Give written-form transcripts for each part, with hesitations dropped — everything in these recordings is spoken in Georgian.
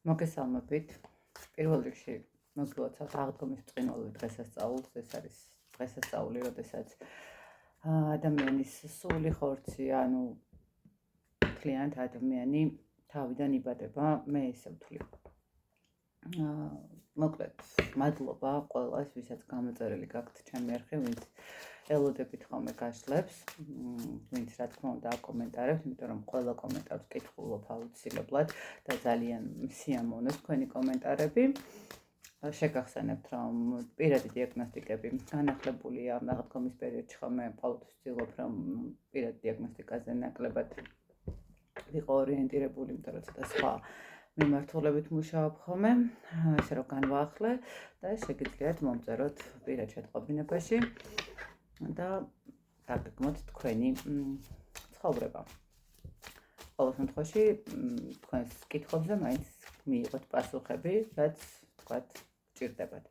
მოგესალმებით. პირველ რიგში მოგილოცავთ აღდგომის ბრწყინვალე დღესასწაულს. ეს არის დღესასწაული, როდესაც ადამიანის სული, ხორცი, ანუ მთლიანად ადამიანი თავიდან იბადება, მე ესე ვთვლი. მოკლედ, მადლობა ყველას, ვისაც გამოწერილი გაქვთ ჩემი არხი, ვინც ელოდებით ხოლმე გაშლებს, ვინც რა თქმა უნდა აკომენტარებთ, იმიტომ რომ ყველა კომენტარს კითხულობ აუცილებლად და ძალიან სიამოვნებს თქვენი კომენტარები. შეგახსენებთ, რომ პირადი დიაგნოსტიკები განახლებულია აღდგომის პერიოდში, ხოლმე ყოველთვის ვცდილობ, რომ პირადი დიაგნოსტიკაზე ნაკლებად ვიყო ორიენტირებული, იმიტომ რომ ცოტა სხვა მიმართულებით მუშაობ ხოლმე, ესე რომ განვაახლე და შეგიძლიათ მომწეროთ პირად შეტყობინებაში და დაგეგმოთ თქვენი ცხოვრება. ყოველ შემთხვევაში თქვენს კითხვებზე მაინც მიიღოთ პასუხები, რაც თქვათ ჭირდებათ.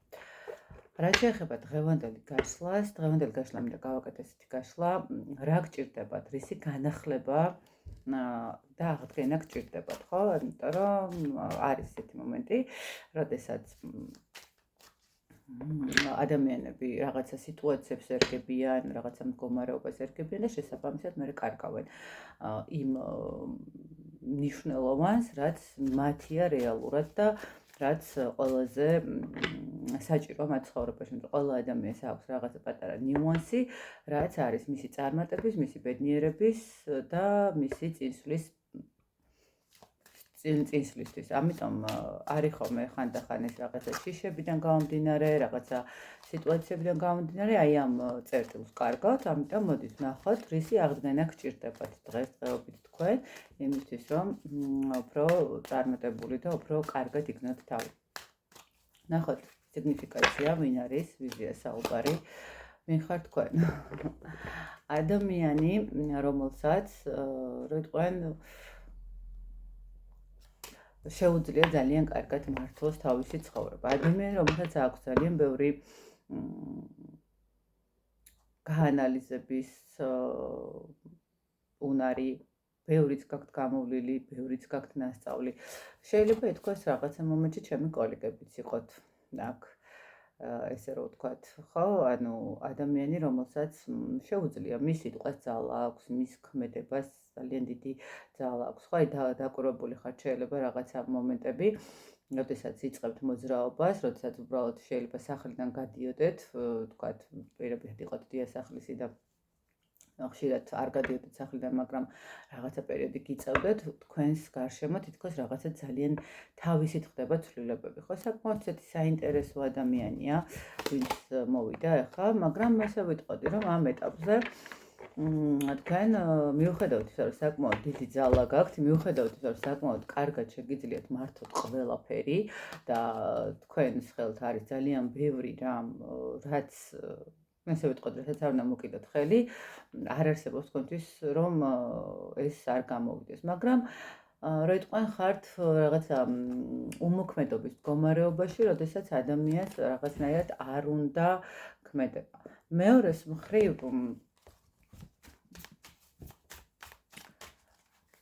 რაც შეეხება დღევანდელი გაშლას, დღევანდელი გაშლა მინდა გავაკეთო ესეთი გაშლა, რა გჭირდებათ, რისი განახლება და აღდგენა გჭირდებათ, ხო? იმიტომ რომ არის ესეთი მომენტი, როდესაც ადამიანები რაღაცა სიტუაციებს ერგებიან, რაღაცა მდგომარეობას ერგებიან და შესაბამისად მე კარგავენ იმ მნიშვნელოვანს, რაც მათია რეალურად და რაც ყველაზე საჭირო მათ ცხოვრებაში. ყველა ადამიანს აქვს რაღაცა პატარა ნიუანსი, რაც არის მისი წარმატების, მისი ბედნიერების და მისი წინსვლისთვის. ამიტომ არის ხოლმე ხანდახან ეს რაღაცა შიშებიდან გამომდინარე, რაღაცა სიტუაციებიდან გამომდინარე, აი ამ წერტილს კარგავთ, ამიტომ მოდით ვნახოთ, რისი აღდგენა გჭირდებათ დღესდღეობით თქვენ, იმისთვის რომ უფრო წარმატებული და უფრო კარგად იქნათ თავი. ნახოთ, სიგნიფიკაცია, ვინ არის, ვიზია საუბარი, ვინ ხარ თქვენ. ადამიანი, რომელსაც რო ვიტყვენ შეუძლია ძალიან კარგად მართლოს თავისი ცხოვრება. ადამიანი, რომელსაც აქვს ძალიან ბევრი გაანალიზების უნარი, ბევრიც გაქვთ გამოვლილი, ბევრიც გაქვთ ნასწავლი. შეიძლება ითქვას რაღაცა მომენტში ჩემი კოლეგებიც იყოთ აქ, ესე რომ ვთქვათ, ხო? ანუ ადამიანი, რომელსაც შეუძლია მის სიტყვას ძალა აქვს, მის ქმედებას ძალიან დიდი ძალა აქვს. ხო, აი დაკვირვებული ხართ შეიძლება რაღაცა მომენტები, როდესაც იწყებთ მოძრაობას, როდესაც უბრალოდ შეიძლება სახლიდან გადიოდეთ, ვთქვათ, პირობითად იყოთ დიასახლისი და ხშირად არ გადიოდეთ სახლიდან, მაგრამ რაღაცა პერიოდი გიწევდეთ, თქვენს გარშემო თითქოს რაღაცა ძალიან თავისით ხდება ცვლილებები. ხო, საკმაოდ ისეთი საინტერესო ადამიანია, ვინც მოვიდა ახლა, მაგრამ ესე ვიტყოდი, რომ ამ ეტაპზე თქვენ მიუხედავად ისა, რომ საკმაოდ დიდი ძალა გაქვთ, მიუხედავად ისა, რომ საკმაოდ კარგად შეგიძლიათ მართოთ ყველაფერი და თქვენს ხელთ არის ძალიან ბევრი რამ, რაც ესე ვიტყოდი, რასაც არ უნდა მოკიდოთ ხელი, არ არსებობს თქვენთვის, რომ ეს არ გამოვიდეს, მაგრამ რო იტყვენ ხართ რაღაცა უმოქმედობის მდგომარეობაში, როდესაც ადამიანს რაღაცნაირად არ უნდა ქმედება. მეორეს მხრივ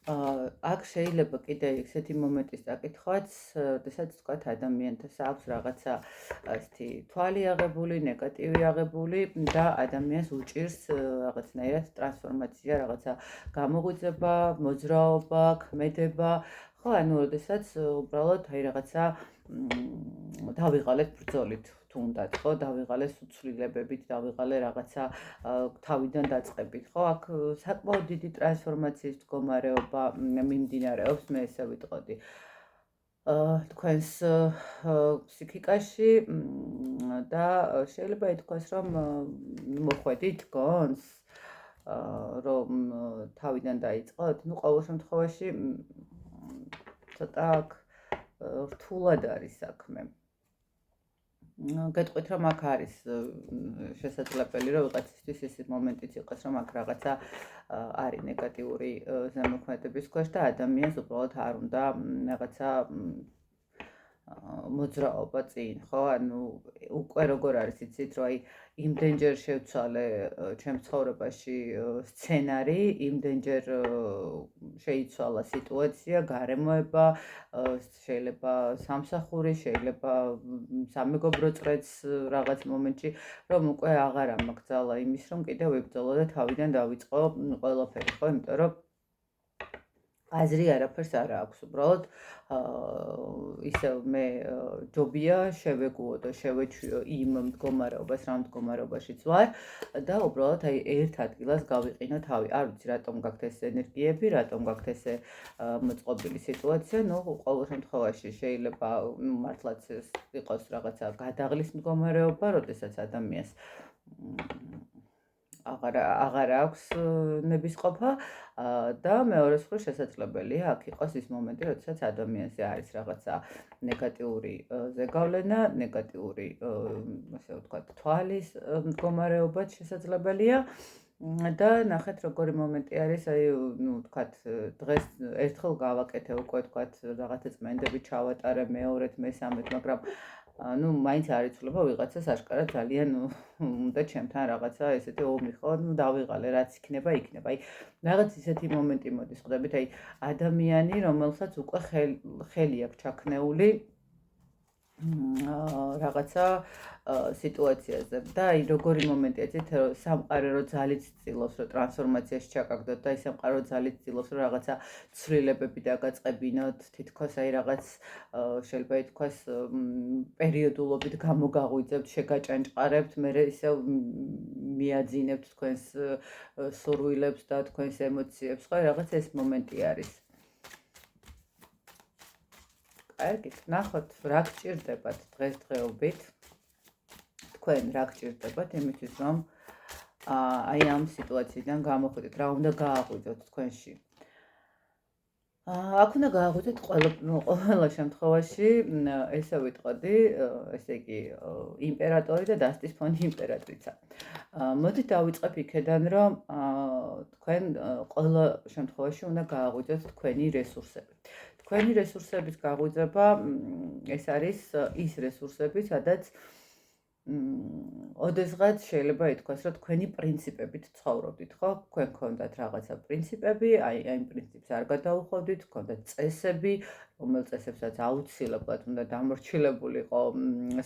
აქ შეიძლება კიდე ესეთი მომენტის დაკითხვაც, როდესაც თქვათ ადამიანთას აქვს რაღაცა ესეთი თვალი აღებული, ნეგატივი აღებული და ადამიანს უჭირს რაღაცნაირად ტრანსფორმაცია, რაღაცა გამოღვიძება, მოძრაობა, ქმედება, ხო, ანუ როდესაც უბრალოდ აი რაღაცა დავიღალეთ ბრძოლით. თუნდაც, ხო, დავიღალეს უცვლილებებით, დავიღალე რაღაცა თავიდან დაწყებით, ხო, აქ საკმაოდ დიდი ტრანსფორმაციის მდგომარეობა მიმდინარეობს, მე ესე ვიტყოდი. თქვენს ფსიქიკაში და შეიძლება ითქვას, რომ მოხვედით გონს, რომ თავიდან დაიწყოთ, ну, ყოველ შემთხვევაში ცოტა აქ რთულად არის საქმე. გეტყვით, რომ აქ არის შესაძლებელი, რომ ვიღაცისთვის ეს მომენტიც იყოს, რომ აქ რაღაცა არის ნეგატიური ზემოქმედების ქვეშ და ადამიანს უბრალოდ არ უნდა რაღაცა მოძრაობა წინ, ხო? ანუ უკვე როგორ არის იცით, რომ აი იმდენჯერ შევცვალე ჩემს ცხოვრებაში სცენარი, იმდენჯერ შეიცვალა სიტუაცია, გარემოება, შეიძლება სამსახური, შეიძლება სამეგობრო წრეც რაღაც მომენტში, რომ უკვე აღარ ამაგზალა იმის, რომ კიდევ ვებრძოლო და თავიდან დავიწყო ყველაფერი, ხო? იმიტომ რომ აზრი არაფერს არ აქვს, უბრალოდ ისევ მე ჯობია შევეგუო და შევეჩვიო იმ მდგომარეობას, რა მდგომარეობაშიც ვარ და უბრალოდ აი ერთ ადგილას გავიყინო თავი. არ ვიცი რატომ გაქვთ ეს ენერგიები, რატომ გაქვთ ესე მოწყობილი სიტუაცია, ნუ ყოველ შემთხვევაში შეიძლება მართლაც იყოს რაღაცა გადაღლის მდგომარეობა, როდესაც ადამიანს აღარ აქვს ნებისყოფა და მეორეს მხრივ შესაძლებელია აქ იყოს ის მომენტი, როდესაც ადამიანზე არის რაღაცა ნეგატიური ზეგავლენა, ნეგატიური ასე ვთქვათ, თვალის მდგომარეობაც შესაძლებელია და ნახეთ როგორი მომენტი არის, აი ნუ ვთქვათ, დღეს ერთხელ გავაკეთე უკვე ვთქვათ, რაღაცა წმენდები ჩავატარე მეორედ, მესამედ, მაგრამ ნუ მაინც არ იცვლება ვიღაცას აშკარად ძალიან უნდა ჩემთან რაღაცა ესეთი ომი ხო, ნუ დავიღალე, რაც იქნება, იქნება. აი რაღაც ისეთი მომენტი მოდის, ხვდებით, აი ადამიანი, რომელსაც უკვე ხელი აქვს ჩაქნეული რაღაცა სიტუაციაზე და აი როგორი მომენტია იცით რომ სამყარო რო ძალით ცდილობს რომ ტრანსფორმაციაში ჩაკაგდოთ და აი სამყარო ძალით ცდილობს რომ რაღაცა ცვლილებები დაგაწყებინოთ თითქოს აი რაღაც შეიძლება ითქვას პერიოდულობით გამოგაღვიძებთ შეგაჭანჭყარებთ მე ისევ მიაძინებთ თქვენს სურვილებს და თქვენს ემოციებს ხო რაღაც ეს მომენტი არის კარგით, ნახოთ რა გჭირდებათ დღესდღეობით თქვენ რა გჭირდებათ იმისთვის რომ აი ამ სიტუაციიდან გამოხვიდეთ რა უნდა გააღვიძოთ თქვენში აქ უნდა გააღვიძოთ ყველა შემთხვევაში ესე ვიტყოდი ესე იგი იმპერატორი და დასტის ფონი იმპერატრიცა მოდით დავიწყებ იქედან რომ თქვენ ყველა შემთხვევაში უნდა გააღვიძოთ თქვენი რესურსები თქვენი რესურსების გაღვიძება ეს არის ის რესურსები, სადაც ოდესღაც შეიძლება ითქვას, რომ თქვენი პრინციპებით ცხოვრობდით, ხო? თქვენ გქონდათ რაღაცა პრინციპები, აი ამ პრინციპს არ გადაუხოვდით, გქონდათ წესები, რომელ წესებსაც აუცილებლად უნდა დამორჩილებულიყო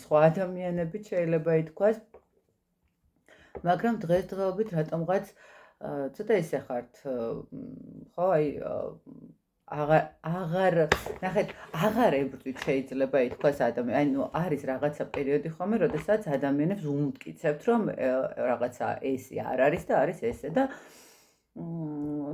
სხვა ადამიანებით შეიძლება ითქვას. მაგრამ დღესდღეობით რატომღაც ცოტა ისე ხართ, ხო, აი აღარ ნახეთ აღარ ებრძვით შეიძლება ითქვას ადამიანი ანუ არის რაღაცა პერიოდი ხომ როდესაც ადამიანებს უმტკიცებთ რომ რაღაცა ესე არ არის და არის ესე და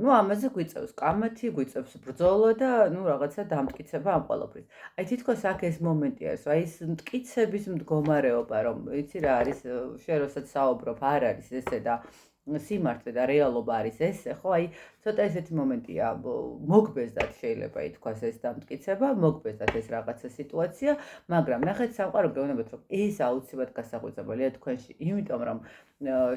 ну ამაზე გვიწევს კამათი გვიწევს ბრძოლა და ну რაღაცა დამტკიცება ამ ყველაფრის აი თითქოს აქ ეს მომენტი არის აი ეს მტკიცების მდგომარეობა რომ იცი რა არის შენ როსაც საუბრობ არ არის ესე და სიმართლე და რეალობა არის ესე, ხო? აი, ცოტა ესეთი მომენტია, მოგბეზდათ შეიძლება ითქვას ეს დამტკიცება, მოგბეზდათ ეს რაღაცა სიტუაცია, მაგრამ ნახეთ სამყარო გეუბნებათ, რომ ეს აუცილებლად გასაღვიძებელია თქვენში, იმიტომ რომ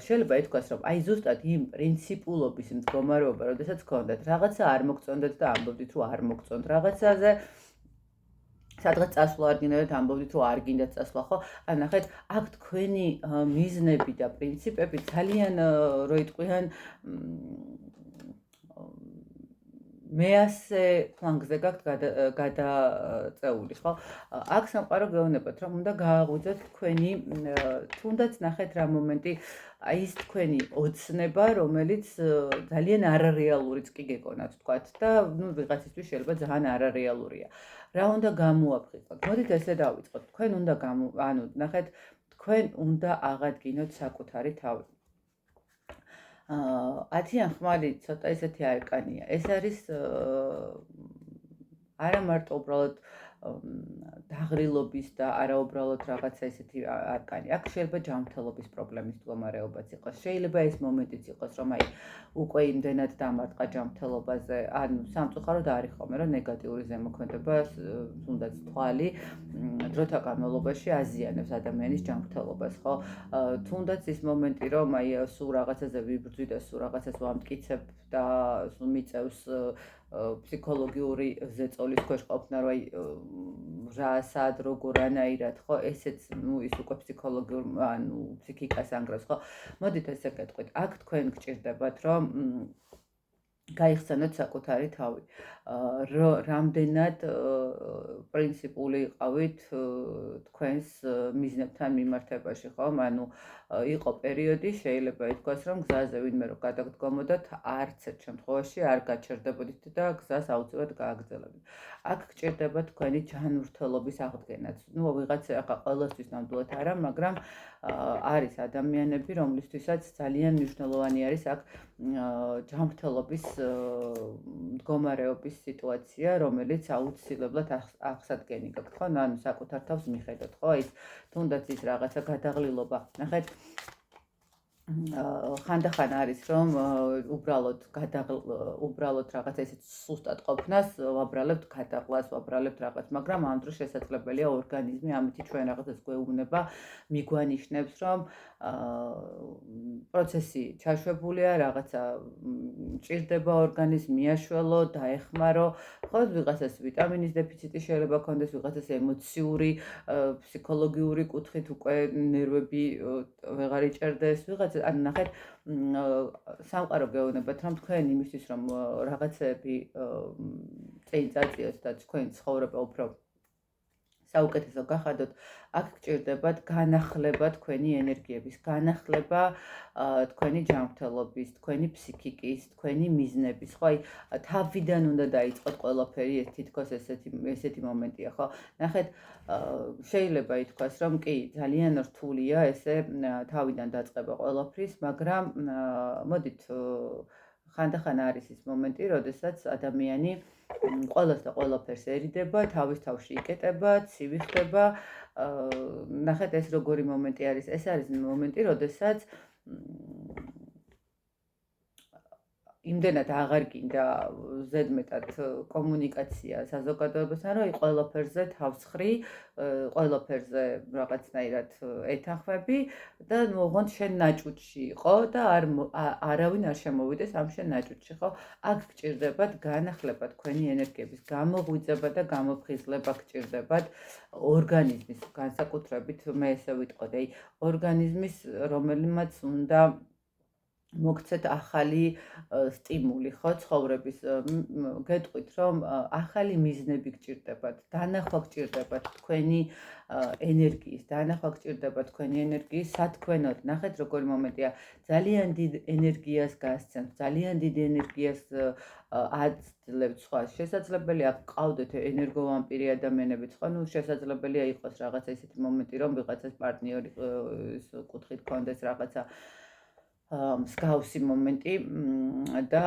შეიძლება ითქვას, რომ აი ზუსტად იმ პრინციპულობის მდგომარეობა, როდესაც გქონდათ რაღაცა არ მოგწონდათ და ამბობდით, რომ არ მოგწონთ რაღაცაზე სადღაც წასვლა არ გინდათ ამბობდით რომ არ გინდათ წასვლა ხო? ან ნახეთ, აქ თქვენი მიზნები და პრინციპები ძალიან რო იტყვიან მეასე ფლანგზე გაქვთ გადაწეული, ხო? აქ სამყარო გეუბნებათ, რომ უნდა გააღვიძოთ თქვენი თუნდაც ნახეთ რა მომენტი აი ეს თქვენი ოცნება, რომელიც ძალიან არარეალურიც კი გეკონათ თქვათ და ნუ ვიღაცისთვის შეიძლება ძალიან არარეალურია. რა უნდა გამოაფრთხილოთ? მოდით ესე დავიწყოთ. თქვენ უნდა ანუ ნახეთ, თქვენ უნდა აღადგინოთ საკუთარი თავი. 10-იან ხმალი ცოტა ესეთი არკანია. ეს არის არა მარტო უბრალოდ დაღრილობის და არაუბრალოდ რაღაცა ესეთი არკანი. აქ შეიძლება ჯანმრთელობის პრობლემის მდგომარეობაც იყოს. შეიძლება ეს მომენტიც იყოს, რომ აი უკვე იმდენად დამარტყა ჯანმრთელობაზე, ანუ სამწუხაროდ არის ხოლმე, რომ ნეგატიური ზემოქმედება, თუნდაც თვალი დროთა განმავლობაში აზიანებს ადამიანის ჯანმრთელობას, ხო? თუნდაც ის მომენტი, რომ აი სულ რაღაცაზე ვიბრძვი და სულ რაღაცას ვამტკიცებ და სულ მიწევს ფსიქოლოგიური ზეწოლის ქვეშ ყოფნა, რომ აი რა სად როგორანაირად ხო ესეც ის უკვე ფსიქოლოგიურ ფსიქიკას ანგრევს ხო მოდით ესე გეტყვით აქ თქვენ გჭირდებათ რომ გაიხსენოთ საკუთარი თავი. რამდენად პრინციპული იყავით თქვენს მიზნებთან მიმართებაში, ხომ? ანუ იყო პერიოდი, შეიძლება ითქვას, რომ გზაზე ვინმე რო გადაგდგომოდათ, არც ერთ შემთხვევაში არ გაჩერდებოდით და გზას აუცილებლად გააგრძელებდით. აქ გჭირდება თქვენი ჯანმრთელობის აღდგენაც. ვიღაცა ახლა ყველასთვის ნამდვილად არა, მაგრამ არის ადამიანები, რომლისთვისაც ძალიან მნიშვნელოვანი არის აქ ჯანმრთელობის მდგომარეობის სიტუაცია, რომელიც აუცილებლად აღსადგენი გაქვთ, ხო? ანუ საკუთარ თავს მიხედოთ, ხო? ის თუნდაც ის რაღაცა გადაღლილობა. ნახეთ, ხანდახან არის რომ უბრალოდ რაღაცა ისეთ სუსტად ყოფნას ვაბრალებთ გადაღლას, ვაბრალებთ რაღაც, მაგრამ ამ დროს შესაძლებელია ორგანიზმი ამით ჩვენ რაღაცას გვეუბნება, მიგვანიშნებს რომ პროცესი ჩაშვებულია, რაღაცა ჭირდება ორგანიზმი მიაშველო, დაეხმარო, ხო, ვიღაცას ვიტამინის დეფიციტი შეიძლება ქონდეს, ვიღაცას ემოციური, ფსიქოლოგიური კუთხით უკვე ნერვები ვეღარ იჭერდეს, ვიღაცა ან ნახეთ სამყარო გეუბნებათ რომ თქვენ იმისთვის რომ რაღაცები წინ წაწიოთ და თქვენი ცხოვრება უფრო საუკეთესო გახადოთ, აქ გჭირდებათ განახლება თქვენი ენერგიების, განახლება თქვენი ჯანმრთელობის, თქვენი ფსიქიკის, თქვენი მიზნების, ხო, აი თავიდან უნდა დაიწყოთ ყველაფერი, თითქოს ესეთი მომენტია, ხო? ნახეთ, შეიძლება ითქვას, რომ კი, ძალიან რთულია ესე თავიდან დაწყება ყველაფრის, მაგრამ მოდით ხანდახან არის ის მომენტი, როდესაც ადამიანი ყველას და ყველაფერს ერიდება, თავის თავში იკეტება, ცივი ხდება. ნახეთ, ეს როგორი მომენტი არის? ეს არის მომენტი, როდესაც იმდენად აღარ გინდა ზედმეტად კომუნიკაცია საზოგადოებასთან, რომ ყველაფერზე თავსხრი, ყველაფერზე რაღაცნაირად ეთანხმები და მოღონდ შენ ნაჭუჭში იყო და არავინ არ შემოვიდეს ამ შენ ნაჭუჭში, ხო? აქ გჭირდებათ განახლება თქვენი ენერგიების, გამოღვიძება და გამოფხიზლება გჭირდებათ ორგანიზმის, განსაკუთრებით მე ესე ვიტყოდი, აი ორგანიზმის, რომელიმაც უნდა მოგცეთ ახალი სტიმული, ხო, ცხოვრების. გეტყვით, რომ ახალი მიზნები გჭირდებათ, დანახვა გჭირდებათ თქვენი ენერგიის, დანახვა გჭირდება თქვენი ენერგიის სათქმელად. ნახეთ, როგორი მომენტია, ძალიან დიდ ენერგიას გასცემთ, ძალიან დიდ ენერგიას აძლევთ სხვას. შესაძლებელია გყავდეთ ენერგოვამპირი ადამიანებიც, ხო, ნუ შესაძლებელია იყოს რაღაცა ისეთი მომენტი, რომ ვიღაცას პარტნიორის კუთხით კონდეს რაღაცა მსგავსი მომენტი და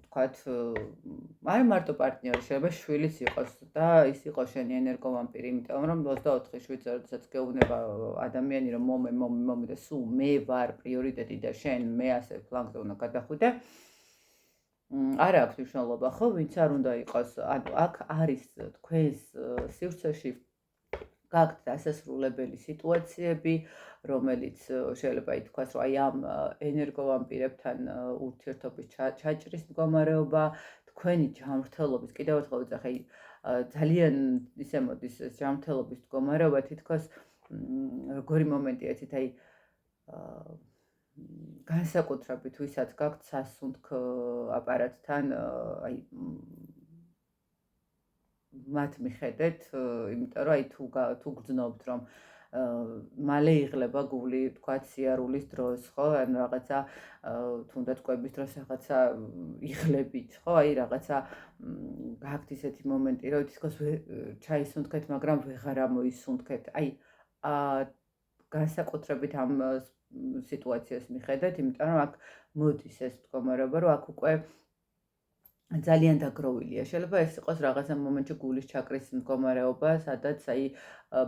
თქვათ, არ მარტო პარტნიორი, შეიძლება შვილიც იყოს და ის იყოს შენი ენერგოვამპირი, იმიტომ რომ 24 შვიდზე როდესაც გეუბნება ადამიანი რომ მომე და სულ მე ვარ პრიორიტეტი და შენ მე ასე ფლანგზე უნდა გადახვიდე. არ აქვს მნიშვნელობა, ხო, ვინც არ უნდა იყოს, ანუ აქ არის თქვენს სივრცეში გაქვთ დასასრულებელი სიტუაციები, რომელიც შეიძლება ითქვას, რომ აი ამ ენერგოვამპირებთან ურთიერთობის ჩაჭრის მდგომარეობა, თქვენი ჯანმრთელობის, კიდევ ერთხელ ვიძახე, ძალიან ისე მოდის ეს ჯანმრთელობის მდგომარეობა, თითქოს როგორი მომენტია, იცით, აი განსაკუთრებით ვისაც გაქვთ სასუნთქ აპარატთან, აი მათ მიხედეთ, იმიტომ რომ აი თუ გძნობთ რომ მალე იღლება გული, თქვათ სიარულის დროს, ხო, ან რაღაცა თუნდაც კვების დროს რაღაცა იღლებით, ხო, აი რაღაცა გაქვთ ისეთი მომენტი, რომ თითქოს ჩაისუნთქეთ, მაგრამ ვეღარ ამოისუნთქეთ. აი განსაკუთრებით ამ სიტუაციას მიხედეთ, იმიტომ რომ აქ მოდის ეს მდგომარეობა, რომ აქ უკვე ძალიან დაგროვილია. შეიძლება ეს იყოს რაღაცა მომენტში გულის ჩაკრის მდგომარეობა, სადაც აი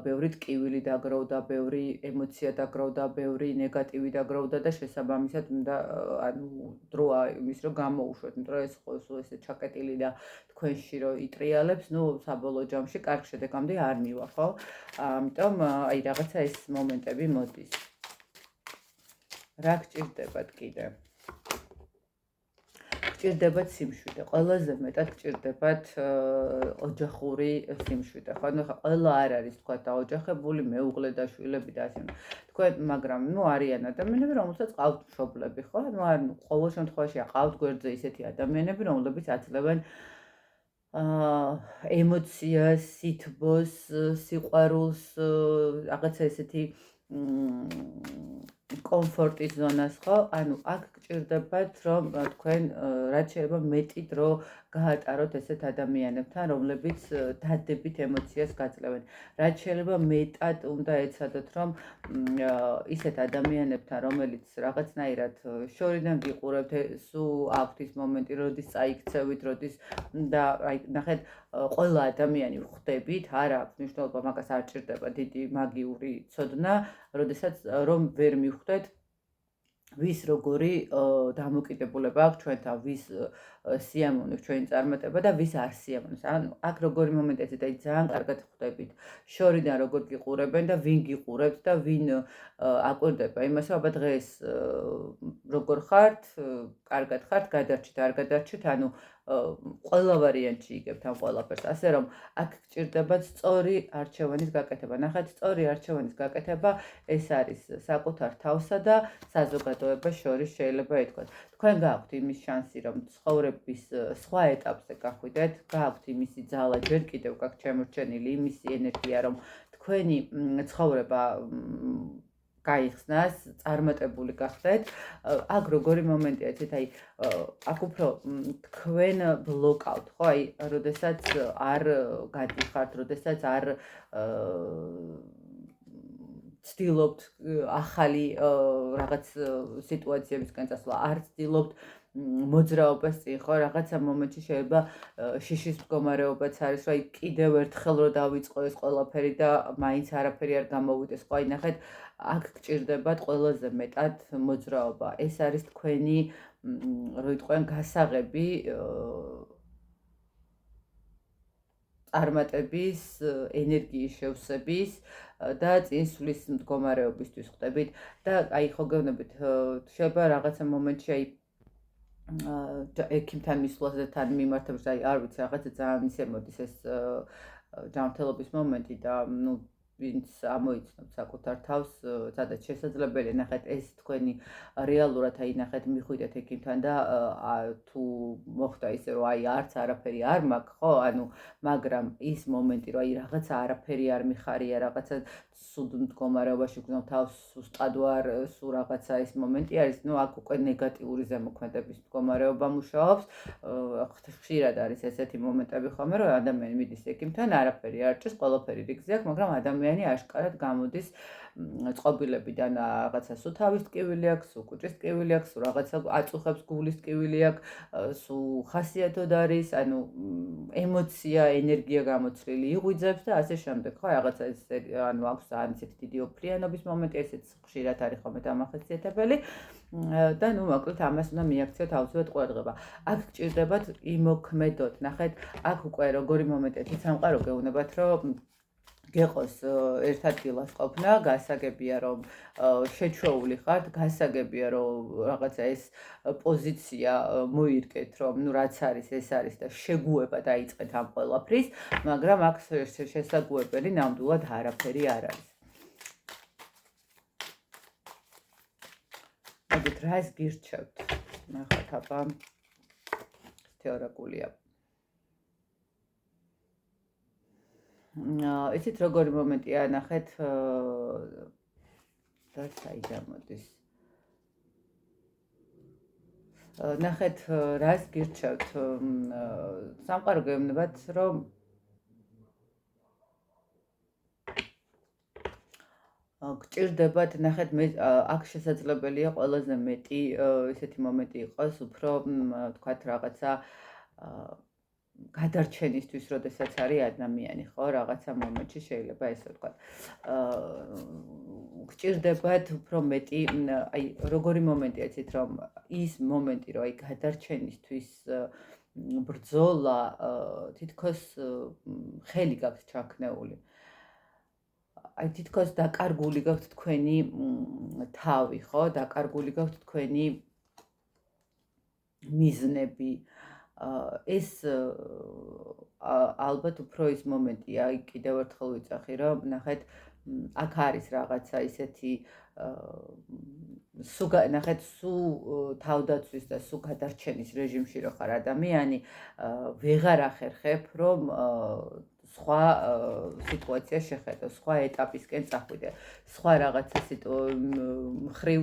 ბევრი ტკივილი დაგროვდა, ბევრი ემოცია დაგროვდა, ბევრი ნეგატივი დაგროვდა და შესაბამისად უნდა ანუ დროა იმის რომ გამოუშვეთ, იმიტომ რომ ეს სულ ესე ჩაკეტილი და თქვენში რომ იტრიალებს, ნუ საბოლოო ჯამში კარგ შედეგამდე არ მივა, ხო? ამიტომ აი რაღაცა ეს მომენტები მოდის. რა გჭირდებათ კიდე? გჭირდებათ სიმშვიდე, ყველაზე მეტად გჭირდებათ ოჯახური სიმშვიდე, ხო? ანუ ხა ყველა არ არის თქვა დაოჯახებული, მეუღლე და შვილები და ასე. თქვენ, მაგრამ არიან ადამიანები, რომელსაც ყავთ მშობლები, ხო? ანუ ყოველ შემთხვევაში ყავთ გვერდზე ისეთი ადამიანები, რომლებიც აძლევენ ემოციას, სითბოს, სიყვარულს, რაღაცა ესეთი კომფორტის ზონას, ხო? ანუ აქ გჭირდებათ, რომ თქვენ რაც შეიძლება მეტი დრო გაატაროთ ესეთ ადამიანებთან, რომლებიც დადებით ემოციას გაძლევენ. რაც შეიძლება მეტად უნდა ეცადოთ, რომ ისეთ ადამიანებთან, რომელიც რაღაცნაირად შორიდან გიყურებთ, სულ აქვთ ის მომენტი, როდის წაიქცევით, როდის და აი ნახეთ, ყველა ადამიანი ვხვდებით, არ აქვს მნიშვნელობა, მაგას არ ჭირდება დიდი მაგიური ცოდნა, როდესაც რომ ვერ მივხვდეთ ვის როგორი დამოკიდებულება აქვს ჩვენთან, ვის სიამოვნებს ჩვენი წარმატება და ვის არ სიამოვნებს. ანუ აქ როგორი მომენტია, ესეთი ძალიან კარგად ხვდებით, შორიდან როგორ გიყურებენ და ვინ გიყურებთ და ვინ აკვირდება იმას, რომ აბა დღეს როგორ ხართ, კარგად ხართ, გადარჩით, არ გადარჩით, ანუ ყველა ვარიანტში იგებთ ამ ყველაფერს. ასე რომ აქ გჭირდებათ სწორი არჩევანის გაკეთება. ნახეთ, სწორი არჩევანის გაკეთება ეს არის საკუთარ თავსა და საზოგადოებას შორის შეიძლება ითქვას. თქვენ გააქვთ იმის შანსი, რომ ცხოვრების სხვა ეტაპზე გახვიდეთ, გააქვთ იმისი ძალა, ჯერ კიდევ გაქვთ შემორჩენილი იმისი ენერგია, რომ თქვენი ცხოვრება გაიხსნას, წარმატებული გახდეთ. აქ როგორი მომენტია, იცით, აი აქ უფრო თქვენ ბლოკავთ, ხო? აი, როდესაც არ გადიხართ, როდესაც არ ცდილობთ ახალი რაღაც სიტუაციებისკენ წასვლა, არ ცდილობთ მოძრაობას წინ, ხო? რაღაცა მომენტში შეიძლება შიშის მდგომარეობაც არის, რომ აი კიდევ ერთხელ რო დავიწყო ეს ყველაფერი და მაინც არაფერი არ გამოვიდეს, ხო? აი ნახეთ, აქ გჭირდებათ ყველაზე მეტად მოძრაობა. ეს არის თქვენი, რო იტყვიან, გასაღები წარმატების, ენერგიის შევსების და წინსვლის მდგომარეობისთვის ხვდებით და აი ხო გეუბნებით, შეიძლება რაღაცა მომენტში აი ექიმთან მისვლაზე თან მიმართებს, აი არ ვიცი, რაღაცა ძალიან ისე მოდის ეს ჯანმრთელობის მომენტი და ვინც ამოიცნობთ საკუთარ თავს, სადაც შესაძლებელია, ნახეთ, ეს თქვენი რეალურად აი ნახეთ, მიხვიდეთ ექიმთან და თუ მოხდა ისე, რომ აი არც არაფერი არ მაქვს, ხო? ანუ მაგრამ ის მომენტი, რომ აი რაღაცა არაფერი არ მიხარია, რაღაცა სულ მდგომარეობაში გძნობ თავს, სუსტად ვარ, სულ რაღაცა ის მომენტი არის, აქ უკვე ნეგატიური ზემოქმედების მდგომარეობა მუშაობს. ხშირად არის ესეთი მომენტები ხომ, რომ ადამიანი მიდის ექიმთან, არაფერი არ ჭირს, ყველაფერი რიგზე აქვს, მაგრამ ადამიანი აშკარად გამოდის წყობილებიდან, რაღაცა სულ თავის ტკივილი აქვს, სულ კუჭის ტკივილი აქვს, სულ რაღაცა აწუხებს გულის ტკივილი აქვს, სულ ხასიათოდ არის, ანუ ემოცია, ენერგია გამოცვლილი იღვიძებს და ასე შემდეგ, ხო, რაღაცა ეს ანუ აქვს ძალიან ისეთი დიდი ოფლიანობის მომენტი, ესეც ხშირად არის ხოლმე დამახასიათებელი და მოკლედ ამას უნდა მიაქციოთ აუცილებლად ყურადღება. აქ გჭირდებათ იმოქმედოთ, ნახეთ, აქ უკვე როგორი მომენტია, სამყარო გეუბნებათ, რომ გეყოს ერთ ადგილას ყოფნა, გასაგებია, რომ შეჩვეული ხართ, გასაგებია, რომ რაღაცა ეს პოზიცია მოირგეთ, რომ რაც არის, ეს არის და შეგუება დაიწყეთ ამ ყველაფრის, მაგრამ აქ შესაძლებელი ნამდვილად არაფერი არ არის. მოდით, რას გირჩევთ? ნახოთ, აბა თეორაკულია. იცით როგორი მომენტია, ნახეთ, და საიდან მოდის. ნახეთ, რას გირჩევთ? სამყარო გეუბნებათ, რომ გჭირდებათ, ნახეთ, მე აქ შესაძლებელია ყველაზე მეტი ესეთი მომენტი იყოს, უფრო თქვათ რაღაცა გადარჩენისთვის, როდესაც არის ადამიანი, ხო, რაღაცა მომენტში შეიძლება ესე ვთქვათ. გჭირდებათ უფრო მეტი, აი როგორი მომენტია, იცით, რომ ის მომენტი, რომ აი გადარჩენისთვის ბრძოლა თითქოს ხელი გაქვთ ჩაქნეული. აი თითქოს დაკარგული გაქვთ თქვენი თავი, ხო? დაკარგული გაქვთ თქვენი მიზნები ეს ალბათ უფრო ის მომენტია, კიდევ ერთხელ ვიძახი, რომ ნახეთ, აქ არის რაღაცა ისეთი ნახეთ, სულ თავდაცვის და სულ გადარჩენის რეჟიმში რო ხარ ადამიანი, ვეღარ ახერხებ, რომ სხვა სიტუაცია შეხედო, სხვა ეტაპისკენ წახვიდე, სხვა რაღაცა მხრივ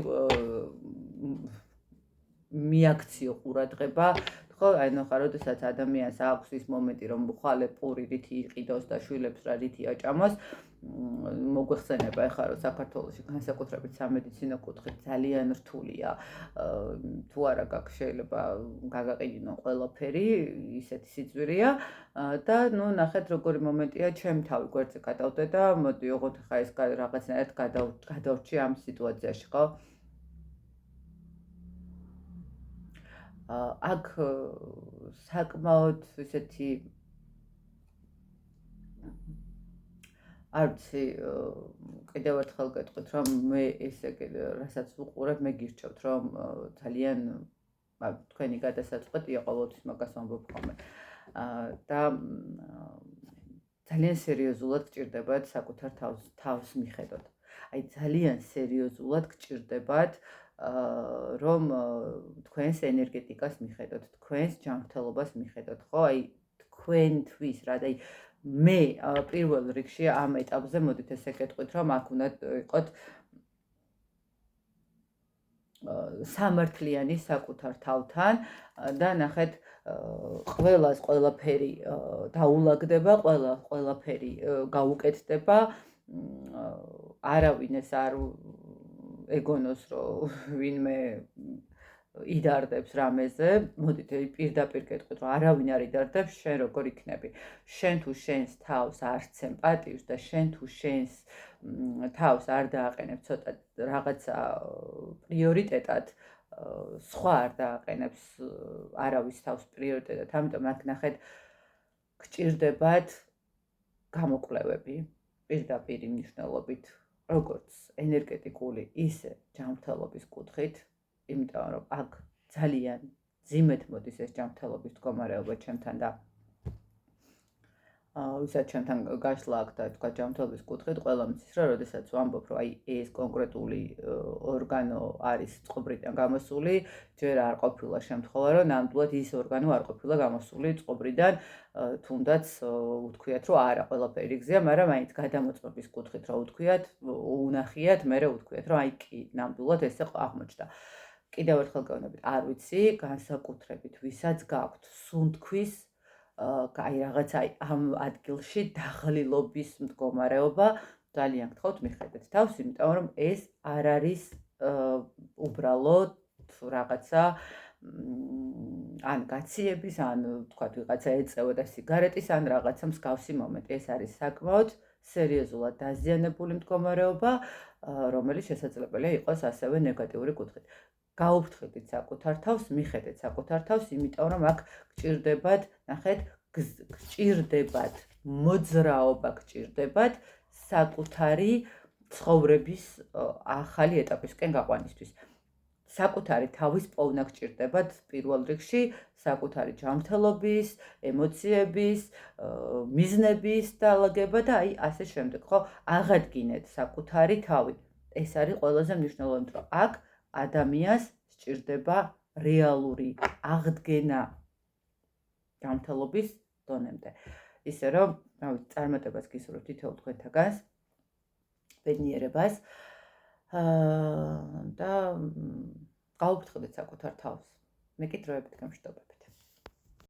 მიაქციო ყურადღება, ხო, ანუ ხა, როდესაც ადამიანს აქვს ის მომენტი, რომ ხვალე პური რითი იყიდოს და შვილებს რა რითი აჭამოს, მოგვეხსენება ეხლა, რომ საქართველოში განსაკუთრებით სამედიცინო კუთხით ძალიან რთულია, თუ არა გაქვს შეიძლება გაგაყიდინო ყველაფერი, ისეთი სიძვირეა და ნუ ნახეთ როგორი მომენტია, ჩემ თავი გვერდზე გადავდე და მოდი ოღონდ ხა ეს რაღაცნაირად გადავრჩი ამ სიტუაციაში, ხო? აქ საკმაოდ ისეთი არ ვიცი, კიდევ ერთხელ გეტყვით, რომ მე ესე რასაც ვუყურებ, მე გირჩევთ, რომ ძალიან თქვენი გადასაწყვეტია, ყოველთვის მაგას ვამბობ ხოლმე. და ძალიან სერიოზულად გჭირდებათ საკუთარ თავს მიხედოთ. აი ძალიან სერიოზულად გჭირდებათ რომ თქვენს ენერგეტიკას მიხედოთ, თქვენს ჯანმრთელობას მიხედოთ, ხო? აი თქვენთვის რა და მე პირველ რიგში ამ ეტაპზე მოდით ესე გეტყვით, რომ აქ უნდა იყოთ სამართლიანი საკუთარ თავთან და ნახეთ, ყველას ყველაფერი დაულაგდება, ყველაფერი გაუკეთდება, არავინ ეს არ ეგონოს, რომ ვინმე იდარდებს რამეზე, მოდით პირდაპირ გეტყვით, რომ არავინ არ იდარდებს, შენ როგორ იქნები. შენ თუ შენს თავს არ ცემ პატივს და შენ თუ შენს თავს არ დააყენებ ცოტა რაღაცა პრიორიტეტად, სხვა არ დააყენებს არავის თავს პრიორიტეტად, ამიტომ აქ ნახეთ, გჭირდებათ გამოკვლევები პირდაპირ მნიშვნელობით, როგორც ენერგეტიკული, ისე ჯანმრთელობის კუთხით, იმიტომ რომ აქ ძალიან ძიმედ მოდის ეს ჯანმრთელობის მდგომარეობა ჩემთან და ვისაც ჩემთან გაშლა აქ და თქვა ჯანმრთელობის კუთხით, ყველა მის რა, როდესაც ვამბობ, რომ აი ეს კონკრეტული ორგანო არის წყობრიდან გამოსული, ჯერ არ ყოფილა შემთხვევა, რომ ნამდვილად ის ორგანო არ ყოფილა გამოსული წყობრიდან, თუნდაც უთქვიათ, რომ არა, ყველაფერი გზია, მაგრამ აიც გადამოწმების კუთხით რა უთქვიათ, უნახიათ, მერე უთქვიათ, რომ აი კი, ნამდვილად ესე აღმოჩნდა. კიდევ ერთხელ გეუბნებით, არ ვიცი, განსაკუთრებით ვისაც გაქვთ სუნთქვის აი რაღაცა ამ ადგილში დაღლილობის მდგომარეობა, ძალიან გთხოვთ მიხედეთ თავს, იმიტომ რომ ეს არ არის უბრალოდ რაღაცა ან გაციების, ან თქვათ ვიღაცა ეწევა და სიგარეტის, ან რაღაცა მსგავსი მომენტი. ეს არის საკმაოდ სერიოზულად დაზიანებული მდგომარეობა, რომელიც შესაძლებელია იყოს ასევე ნეგატიური კუთხით. გაუფრთხილდით საკუთარ თავს, მიხედეთ საკუთარ თავს, იმიტომ რომ აქ გჭირდებათ, ნახეთ, გჭირდებათ მოძრაობა, გჭირდებათ საკუთარი ცხოვრების ახალი ეტაპისკენ გაყვანისთვის. საკუთარი თავის პოვნა გჭირდებათ პირველ რიგში, საკუთარი ჯანმრთელობის, ემოციების, მიზნების დალაგება და აი ასე შემდეგ, ხო? აღადგინეთ საკუთარი თავი. ეს არის ყველაზე მნიშვნელოვანი, რომ აქ ადამიანს სჭირდება რეალური აღდგენა ჯანმრთელობის დონემდე. ისე რომ, წარმატებას გისურვებ თითოეულ თქვენთაგანს, ბედნიერებას და გაუფრთხილდით საკუთარ თავს. მეკითხვებით, გამშვიდობებით.